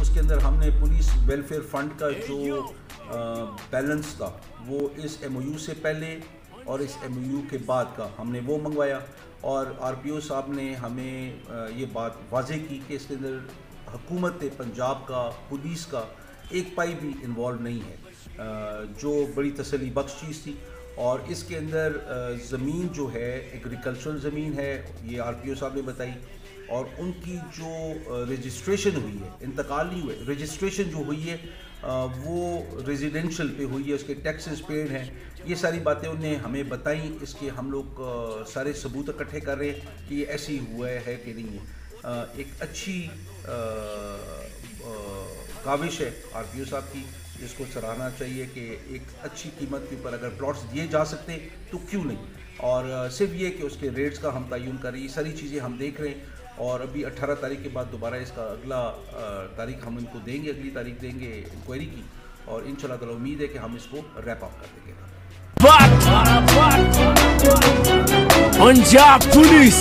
उसके अंदर हमने पुलिस वेलफेयर फ़ंड का जो बैलेंस था वो इस MOU से पहले और इस MOU के बाद का हमने वो मंगवाया, और RPO साहब ने हमें ये बात वाज़े की कि इसके अंदर हुकूमत पंजाब का, पुलिस का एक पाई भी इन्वॉल्व नहीं है, जो बड़ी तसल्ली बख्श चीज़ थी। और इसके अंदर ज़मीन जो है एग्रीकल्चरल ज़मीन है, ये RPO साहब ने बताई, और उनकी जो रजिस्ट्रेशन हुई है, इंतकाल नहीं हुए, रजिस्ट्रेशन जो हुई है वो रेजिडेंशियल पे हुई है, उसके टैक्सेस पेड हैं, ये सारी बातें उन्हें हमें बताई। इसके हम लोग सारे सबूत इकट्ठे कर रहे हैं कि ये ऐसी हुआ है कि नहीं है। एक अच्छी काविश है RPO साहब की, जिसको सराहना चाहिए कि एक अच्छी कीमत के ऊपर अगर प्लॉट्स दिए जा सकते तो क्यों नहीं। और सिर्फ ये कि उसके रेट्स का हम तयन करें, ये सारी चीज़ें हम देख रहे हैं। और अभी 18 तारीख के बाद दोबारा इसका अगला तारीख हम इनको देंगे, अगली तारीख देंगे इंक्वायरी की, और इंशाल्लाह ताला उम्मीद है कि हम इसको रैप अप कर देंगे। पंजाब पुलिस